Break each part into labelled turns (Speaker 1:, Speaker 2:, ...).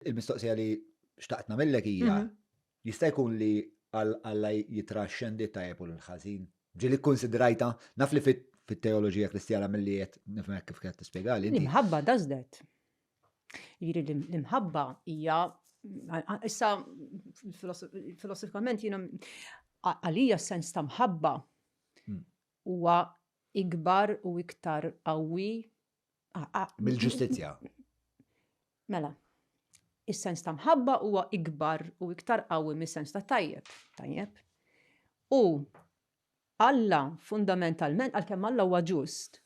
Speaker 1: Il-mistoqsija li xtaqt nagħmellek hija jista' jkun li Alla jitraxxendi tajjeb u l-ħażin. Ġieli kkunsidrajta naf li fit-teoloġija Kristjana milli qed nifhmek kif qed tispjegali inti.
Speaker 2: L-imħabba does that. Jiġifieri l-imħabba hija issa filosofikament jiena għalija s-sens ta' mħabba huwa ikbar u iktar qawwi.
Speaker 1: Mill-ġustizzja.
Speaker 2: Mela, is-sens ta' mħabba huwa ikbar u iktar qawwi mis-sens ta' tajjeb. Tajjeb. U Alla fundamentalment, għalkemm Alla huwa ġust,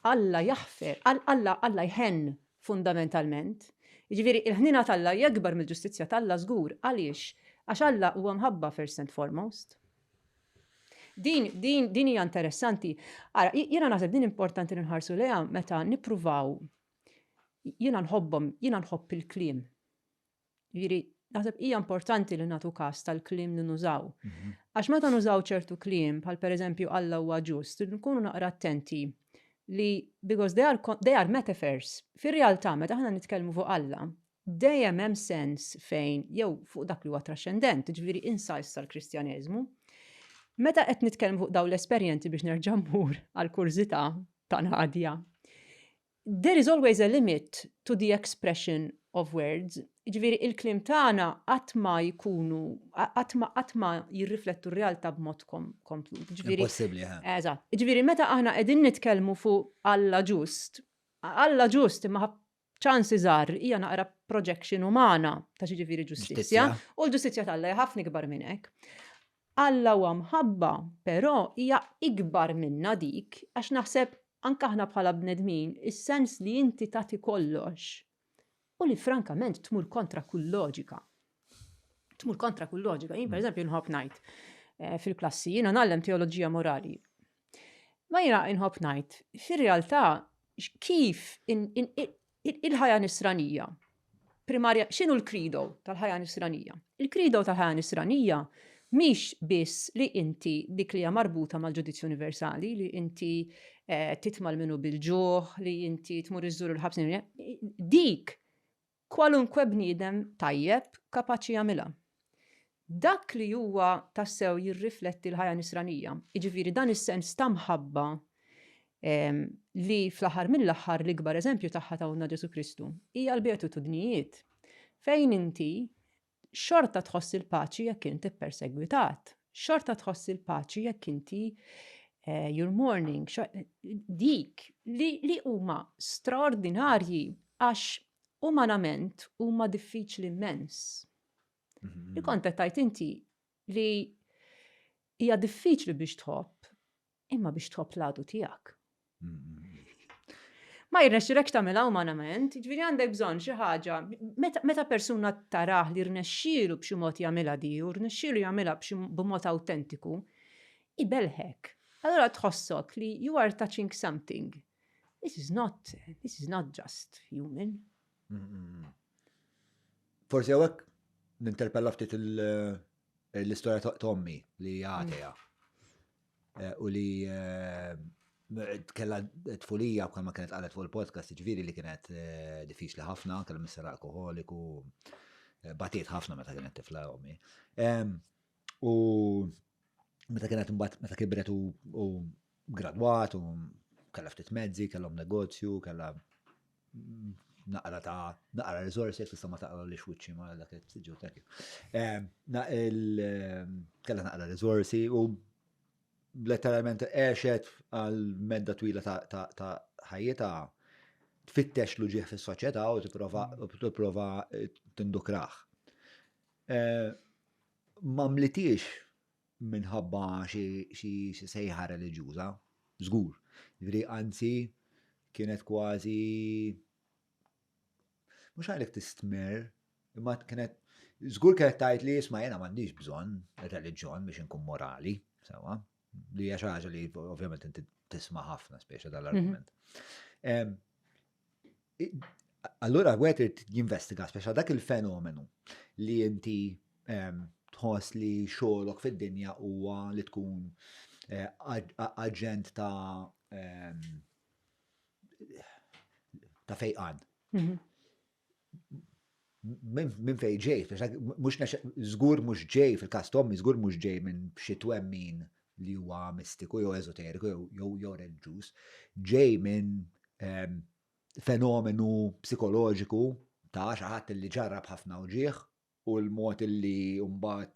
Speaker 2: Alla jaħfer, Alla jħenn fundamentalment. Jiġifieri il-ħnina tal-Alla jikbar mill-ġustizzja tal-Alla żgur. Għaliex? Għax Alla huwa mħabba first and foremost. Din hija interessanti. Ara, jiena naħseb din importanti nħarsu lejha meta nippruvaw jiena nħobb il-kliem. Jiġifieri naħseb hija importanti li nagħtu każ tal-kliem li nużaw. Għax meta nużaw ċertu kliem, bħal pereżempju Alla huwa ġust, nkunu naqra attenti li because they are metaphors. Fir-realtà meta aħna nitkellmu fuq Alla, dejjem hemm sens fejn jew fuq dak li huwa traxxendent, ġifieri insights tal-Kristjaneżmu. Meta qed nitkellmu fuq dawn l-esperjenzi biex nerġa' mmur għall-kurżità ta' Nadja, there is always a limit to the expression of words. Ġifieri il-kliem tagħna qatt ma jkunu qatt ma jirriflettu r-realtà b'mod komplut.
Speaker 1: Impossibbli.
Speaker 2: Eżatt. Ġifieri meta aħna qegħdin nitkellmu fuq Alla ġust imma ċansi żgħar hija naqra projection umana ta' ġifieri ġustizzja u l-ġustizzja tal-Alla hija ħafna ikbar minn hekk. Alla huwa mħabba, però hija ikbar minna dik għax naħseb anke aħna bħala bnedmin is-sens li inti tagħti kollox u li frankament tmur kontra kull loġika. Jien pereżempju nħobb ngħid fil-klassi jiena nagħlem teoloġija morali. Ma jiena nħobb ngħid fir-realtà kif il-ħajja nisranija primarja x'inhu l-krido tal-ħajja nisranija? Il-krido tal-ħajja nisranija mhix biss li inti dik li hija marbuta mal-ġudizzju universali, li inti titmal minnu bil-ġuħ, li inti tmur iżżur il-ħabs. Dik kwalunkwe bniedem tajjeb kapaċi jagħmilha. Dak li huwa tassew jirrifletti l-ħajja nisranija, jiġifieri dan is-sens ta' mħabba li fl-aħħar mill-aħħar l-ikbar eżempju tagħha tawna Ġesu Kristu hija l-beatitudnijiet fejn inti xorta tħoss il-paċi jekk inti ppersegwitat, xorta tħoss il-paċi jekk inti you're mourning, dik li huma straordinarji għax umanament huma diffiċli immens. Il-kont tajt inti li hija diffiċli biex tħobb imma biex tħobb l-għadu tiegħek. Ma jirnexxilek tagħmilha umanament, jiġifieri għandek bżonn xi ħaġa meta persuna tarah li rnexxielu b'xi mod jagħmilha di u rnexxielu jagħmilha b'mod awtentiku, ibelħek. Allura tħossok li you are touching something. This is not just human.
Speaker 1: Forsi hawnhekk ninterpella ftit l-istorja ta' ommi li għatija u li kella tfulija bħalma kienet qalet fuq il-podcast ġifieri li kienet diffiċli ħafna, kellha misser alkoholiku, batiet ħafna meta kienet tifla ommi. U meta kienet imbagħad meta kibret u gradwat u kellha ftit mezzi, kellhom negozju, kellha naqra risorsi tista' ma taqra li xwiċċi ma dak it-tiġu tek. Kellha naqra risorsi u letteralment għexet għal medda twila ta' ħajjita tfittex l-ġieħ fis-soċjetà u tipprova tindukraħ. Ma mlitiex minħabba xi sejħa reliġjuża, żgur. Jiġri anzi kienet kważi mhux għalek tistmer, imma kienet żgur kienet tgħid li isma' jiena m'għandix bżonn ir-reliġjon biex inkun morali, sewwa. Li hija xi ħaġa li ovvjament inti tisma' ħafna speċi dal-argument. Allura wieħed irid jinvestiga speċi dak il-fenomenu li inti tħoss li xogħolok fid-dinja huwa li tkun aġent ta' fejqan. minn fej ġej, żgur mhux ġej fil-każ Tommy, żgur mhux ġej minn xi twemmin li huwa mistiku jew eżoteriku jew reliġjuż, ġej minn fenomenu psikoloġiku ta' xi ħadd li ġarrab ħafna u ġieħ u l-mod illi mbagħad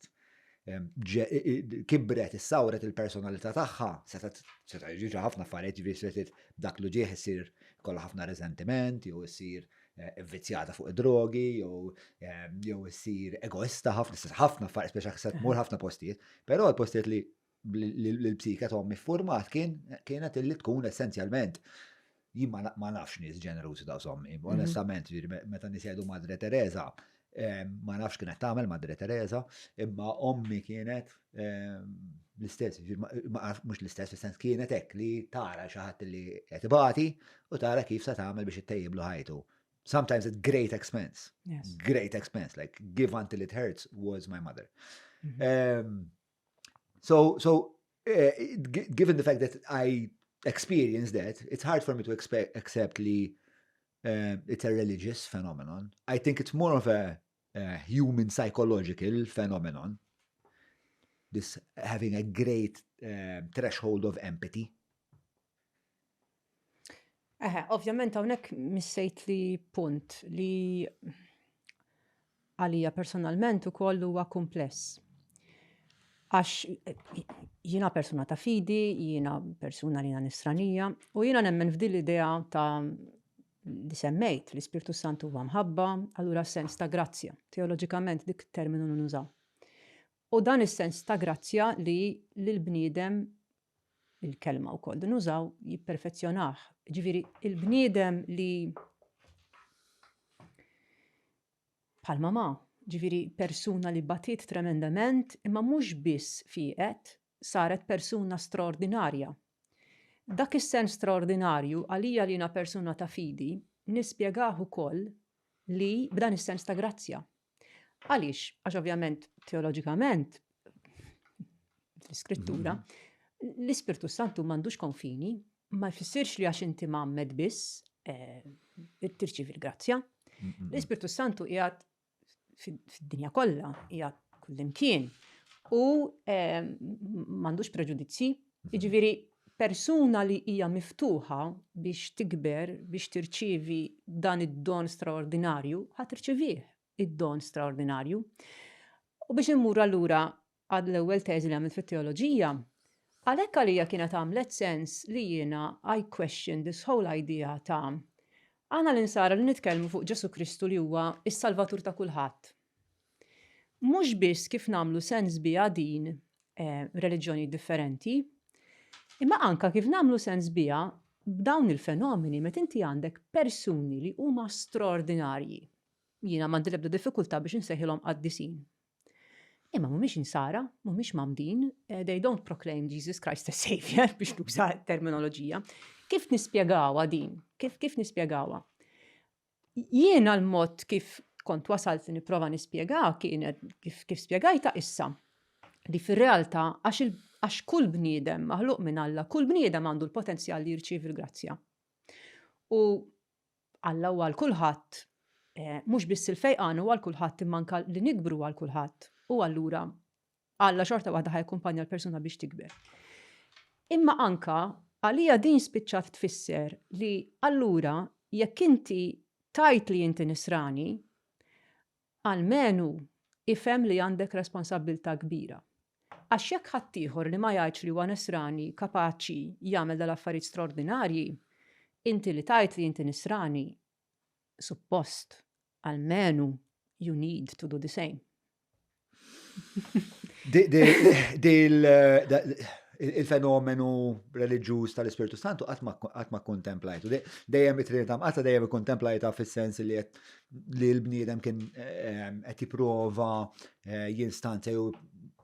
Speaker 1: kibret issawret il-personalità tagħha seta' jiġri ħafna affarijiet jiġri dak li ġieħ isir kollha ħafna resentiment jew isir vvizzjata fuq id-drogi jew isir egoista ħafna affarijiet speċi se tmur ħafna postijiet, però l-postijiet li l-psika Tommy format kienet illi tkun essenzjalment jien ma nafx nies ġenerużi ta' sommi, onestament, meta nies jgħidu Madre Teresa, ma nafx kienet tagħmel Madre Teresa, imma ommi kienet l-istess, mhux l-istess, fis-sens kienet hekk li tara xi ħadd li qed ibati u tara kif se tagħmel biex ittejjiblu ħajtu. Sometimes at great expense.
Speaker 2: Yes.
Speaker 1: Great expense, like give until it hurts was my mother. So given the fact that I experienced that, it's hard for me to accept it's a religious phenomenon. I think it's more of a human psychological phenomenon. This having a great threshold of empathy.
Speaker 2: Ovvjament hawnhekk missejt li punt li għalija personalment ukoll huwa kumpless. Għax jiena persuna ta' fidi, jiena persuna li nisranija, u jiena nemmen f'din l-idea ta' li semmejt li Spiritu Santu huwa mħabba, allura sens ta' grazzja. Teoloġikament dik terminu nużaw. U dan is-sens ta' grazzja li l-bniedem il-kelma wkoll nużaw jipperfezzjonah. Ġifieri il-bniedem li bħal mama, ġifieri persuna li batiet tremendament, imma mhux biss fieqet, saret persuna straordinarja. Dak is-sens straordinarju għalija li jiena persuna ta' fidi nispjegah ukoll li b'dan is-sens ta' grazzja. Għaliex? Għax ovvjament teoloġikament fl-iskrittura l-Ispirtu Santu m'għandux konfini, ma jfissirx li għax inti m'għammed biss tirċievi l-grazzja. L-Ispirtu Santu qiegħed fid-dinja kollha, qiegħed kullimkien u m'għandux preġudizzi. Jiġifieri persuna li hija miftuħa biex tikber, biex tirċievi dan id-don straordinarju, ħadd tirċevih id-don straordinarju. U biex immur allura għad l-ewwel teżi li għamilt fit-teoloġija, għalhekk għalija kienet għamlet sens li jiena I question this whole idea ta' għana l-insara li nitkellmu fuq Ġesu Kristu li huwa is-salvatur ta' kulħadd. Mhux biss kif nagħmlu sens biha din reliġjoni differenti, imma anka kif nagħmlu sens biha b'dawn il-fenomeni meta inti għandek persuni li huma straordinarji. Jiena m'għandi l-ebda diffikultà biex insejħilhom qaddisin. Imma mhumiex insara, mhumiex mamdin, they don't proclaim Jesus Christ as Savior biex tuża terminoloġija. Kif nispjegawha din? Kif nispjegawha? Jiena l-mod kif kont wasalt li nipprova nispjegawha kienet kif spjegajta issa li fir-realtà għax kull bniedem maħluq minn Alla, kull bniedem għandu l-potenzjal li jirċievi l-grazzja. U Alla huwa għal kulħadd, mhux biss il-fejqan huwa għal kulħadd imma anke li nikbru għal kulħadd. U allura Alla xorta waħda ħajkumpanja l-persuna biex tikber. Imma anka għalija din spiċċat tfisser li allura jekk inti tajt li inti nisrani, almenu ifhem li għandek responsabbiltà kbira. Għax jekk ħadd ieħor li ma jgħidx li huwa nisrani kapaċi jagħmel dal-affarijiet straordinarji, inti li tajt li inti nisrani, suppost almenu you need to do the same.
Speaker 1: Il-fenomenu reliġjuż tal-Ispiritu Santu qatt ma kontemplajtu. Dejjem it-trinità qatt dejjem ikkontemplajta fis-sens li l-bniedem kien qed jipprova jinstanzja jew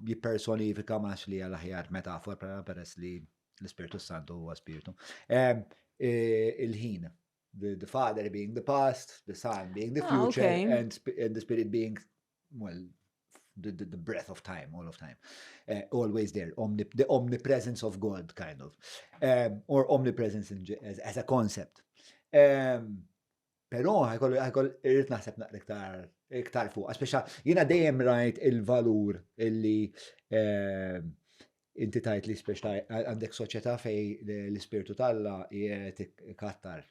Speaker 1: jippersonifika max li għal-aħjar metafora peress li l-Ispiritu Santu huwa Spiritu. Il-ħin. The Father being the past, the Son being the future, and the Spirit being, well, the breath of time, all of time. Always there, the omnipresence of God, kind of. Or omnipresence as a concept. Però ħajkoll irrid naħseb naqra iktar iktar fuq. Speċa jiena dejjem rajt il-valur illi inti tajt li speċa għandek soċjetà fej l-ispirtu talla jiet kattar.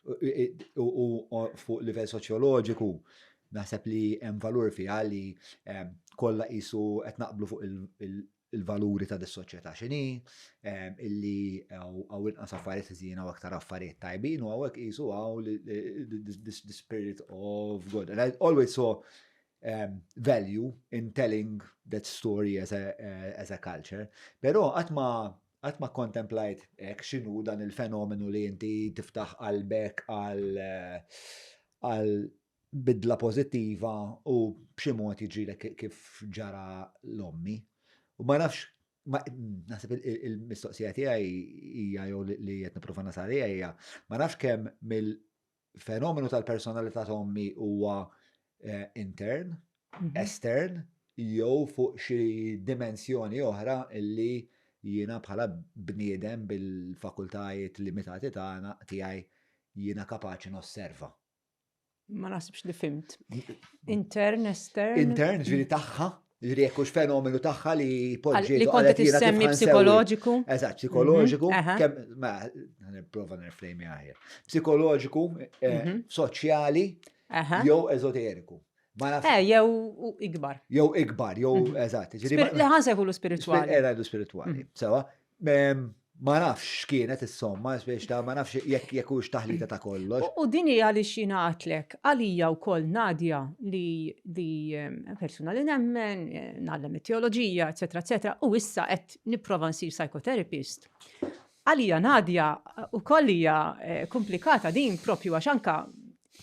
Speaker 1: U fuq livell soċjoloġiku naħseb li hemm valur fiha li kollha qisu qed naqblu fuq il-valuri ta' dis-soċjetà x'inhi, illi għaw inqas affarijiet iżjien u aktar affarijiet tajbin u hawnhekk qisu għaw the spirit of God. And I always saw value in telling that story as a culture. Però qatt ma contemplate hekk x'inhu dan il-fenomenu li inti tiftaħ qalbek għal bidla pożittiva u b'xi mod jiġrilek kif ġara l-ommi. U ma nafx, naħseb il-mistoqsija tiegħi hija jew li qed nipprova nasal hija, ma nafx kemm mill-fenomenu tal-personalità ta' ommi huwa intern, estern, jew fuq xi dimensjoni oħra illi jiena bħala bniedem bil-fakultajiet limitati tagħna tiegħi jiena kapaċi nosserva.
Speaker 2: Ma naħsibx li fimt. Intern, estern.
Speaker 1: Intern, ġifieri tagħha. Ġiri jekkux fenomenu tagħha li poġġi.
Speaker 2: Li konta tissemmi psikoloġiku.
Speaker 1: Eżatt, psikoloġiku. Ma nipprova nirfrejmi aħjar. Psikoloġiku, soċjali, jew eżoteriku.
Speaker 2: Jew ikbar.
Speaker 1: Jew ikbar, jew eżatt.
Speaker 2: Li ħansejħu l-spirituali.
Speaker 1: Era l-spirituali. Sewa, ma nafx kienet is-somma, biex ma nafx jekk hux taħlita ta' kollox.
Speaker 2: U din hija li xina għatlek għalija wkoll Nadja li persuna li nemmen, nagħlem it-teoloġija, eċetera, u issa qed nipprova nsir psychotherapist. Għalija Nadja wkoll hija komplikata din propju għax anka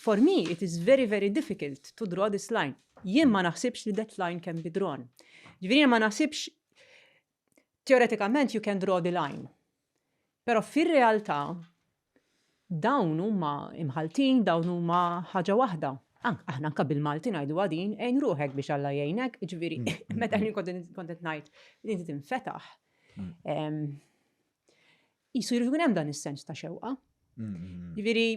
Speaker 2: for me it is very very difficult to draw this line. Jien ma naħsibx li that line can be drawn. Ġifieri ma naħsibx teoretikament you can draw the line. Però fir-realtà dawn huma imħaltin, dawn huma ħaġa waħda. Aħna anke bil-Malti ngħidu għadin ejn ruħek biex Alla jgħinek, ġifieri meta kont qed ngħid li inti tinfetaħ. Qisu jrid ikun hemm dan is-sens ta' xewqa. Ġifieri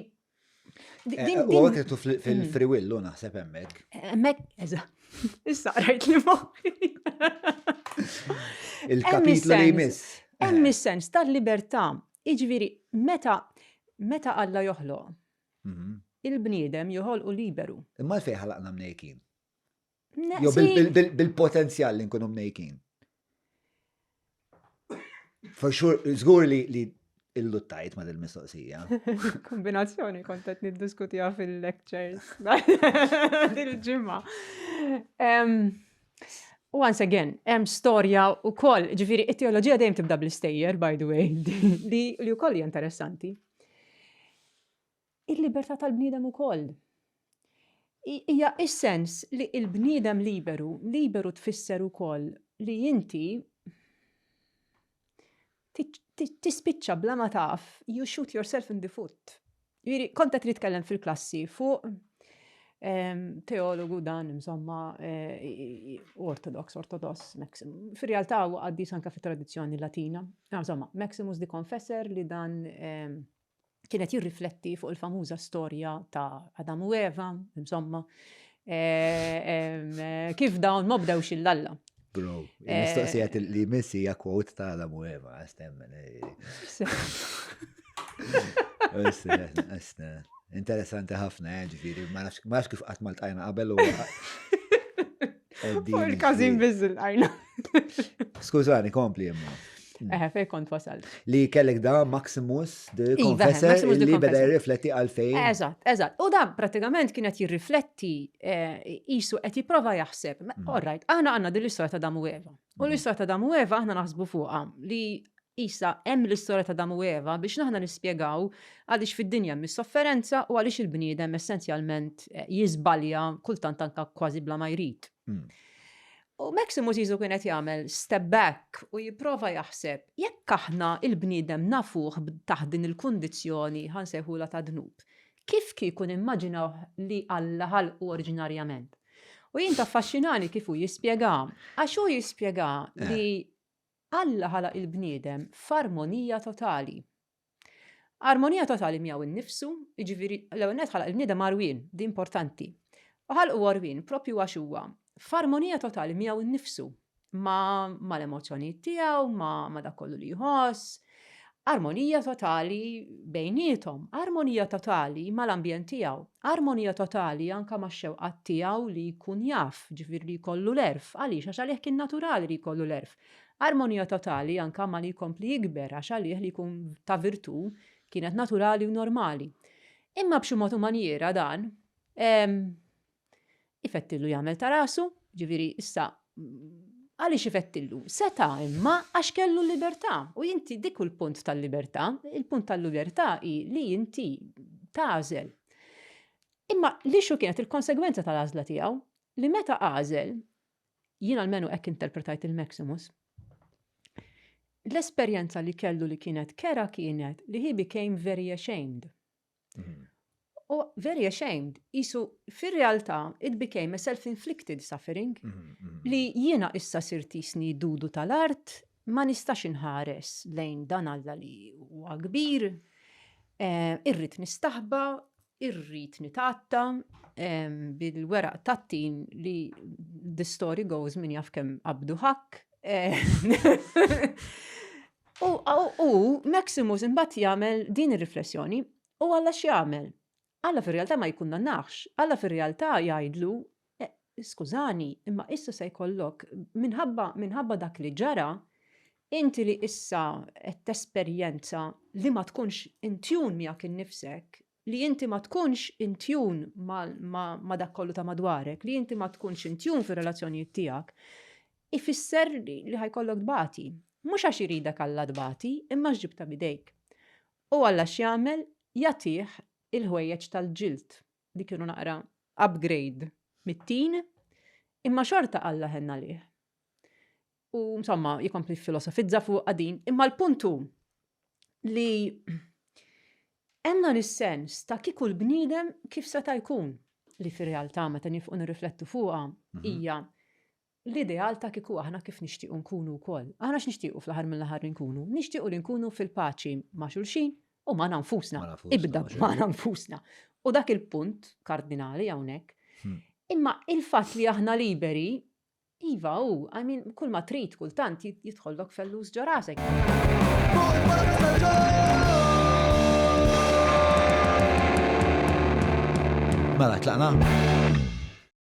Speaker 1: u għaktu fil-free will naħseb hemmhekk.
Speaker 2: Hemmhekk, issa rajt li moħħi.
Speaker 1: Il-kapitlu li jmiss.
Speaker 2: Hemm is-sens tal-libertà. Jiġifieri meta Alla joħloq, il-bniedem joħolqu liberu.
Speaker 1: Imma fejn ħalaqna mnejkin. Jew bil-potenzjal li nkunu mnejkin. For sure, żgur li il-luttajt ma dil-mistoqsija.
Speaker 2: Kombinazzjoni kontet niddiskutija fil-lectures. Dil-ġimma. Once again, hemm storja wkoll, ġifieri it-teoloġija dejjem tibda bl-istejjer, by the way, li wkoll hija interessanti. Il-libertà tal-bniedem ukoll. Hija is-sens li l-bniedem liberu tfisser ukoll li inti tispiċċa bla ma taf, you shoot yourself in the foot. Ġifieri kont qed nitkellem fil-klassi fuq teologu dan, insomma, ortodoss, Maximus. Fir-realtà huwa qaddis anke fit-tradizzjoni Latina. Insomma, Maximus the Confessor li dan kienet jirrifletti fuq il-famuża storja ta' Adam u Eva, insomma, kif dawn ma bdewx il-Alla.
Speaker 1: Bro, il-mistoqsijat li missi hija quote ta' Adam u Eva, għastemmen. Interessanti ħafna, ġifieri, ma nafx kif qatt maltajna qabel u
Speaker 2: fuq il-każin biżil għajna.
Speaker 1: Skużani, kompli imma.
Speaker 2: Fej kont wasal.
Speaker 1: Li kellek da Maximus the Confessor li beda jirrifletti għalfejn.
Speaker 2: Eżatt. U da pratikament kienet jirrifletti qisu qed jipprova jaħseb. Alright, aħna għandna din l-istorja ta' Adam u Eva. U l-istorja ta' Adam u Eva aħna naħsbu fuqha li issa hemm l-istorja ta' Adam u Eva biex naħna nispjegaw għaliex fid-dinja mis-sofferenza u għaliex il-bniedem essenzjalment jiżbalja kultant anke kważi bla ma jrid. U Maximus jisu kienet jagħmel step back u jipprova jaħseb jekk aħna il-bniedem nafuh taħt din il-kundizzjoni ħansejħula ta' dnub. Kif kieku nimmaġinaw li Alla ħalqu oriġinarjament? U jien affaxxinani kif hu jispjega, għax hu jispjega li Alla ħalaq il-bniedem f'armonija totali. Armonija totali miegħu innifsu, jiġifieri l-ewwel ħalaq il-bniedem arwien, di importanti. ħalqu għarwin, propju għax huwa f'armonija totali miegħu innifsu ma l-emozzjonijiet tiegħu, ma dak kollu li jħoss, armonija totali bejnietom, armonija totali mal-ambjent tiegħu, armonija totali anke max-xewqat tiegħu li jkun jaf, ġifieri li jkollu l-erf, għaliex għax għalih kien naturali li jkollu l-erf. Armonija totali anke ma li jkompli jikber għax għalih li jkun ta' virtu kienet naturali u normali. Imma b'xi mod u maniera dan ifettillu jagħmel ta' rasu, ġifieri issa għaliex ifettillu? Seta' imma għax kellu l-libertà. U inti dik il-punt tal-libertà, il-punt tal-libertà hi li inti tagħżel. Imma li xu kienet il-konsegwenza tal-għażla tiegħu li meta għażel, jien almenu hekk interpretajt il-Maximus, l-esperjenza li kellu li kienet kera kienet li he became very ashamed. U very ashamed, isu fir-realtà it became a self-inflicted suffering li jiena issa sirtisni dudu tal-art ma nistax inħares lejn dan Alla li huwa kbir, irrid nistaħba, irrid nitatta bil-weraq tattin li the story goes min jaf kemm qabdu ħakk. U Maximus imbagħad jagħmel din ir-riflessjoni u Alla x'jagħmel? Alla fir-realtà ma jkundannax, Alla fir-realtà jgħidlu, skużani, imma issa se jkollok minħabba dak li ġara, inti li issa qed tesperjenza li ma tkunx intjun miegħek innifsek, li inti ma tkunx intjun ma dak kollu ta' madwarek, li inti ma tkunx intjun fir-relazzjonijiet tiegħek, ifisser li ħajkollok dbati. Mhux għax iridek Alla dbati, imma x'ġibta bidejk. U Alla x'jagħmel jagħtih il-ħwejjeġ tal-ġilt li kienu naqra upgrade mit-tin, imma xorta Alla ħenna lih. U insomma, jikompli filosofizza fuq qadin, imma l-puntu li hemm is-sens ta' kieku l-bniedem kif seta' jkun li fir-realtà meta nifqu nirriflettu fuqha hija l-ideal ta' kieku aħna kif nixtiequ nkunu wkoll. Aħna x'nixtiequ fl-aħħar mill-aħħar nkunu? Nixtiequ li nkunu fil-paċi ma' xulxin u ma' nfusna. Ibda ma' nfusna. U dak il-punt kardinali hawnhekk. Imma il-fatt li aħna liberi, iva kull ma trid kultant jidħollok fellus ġo rasek.
Speaker 1: Mela tlaqna?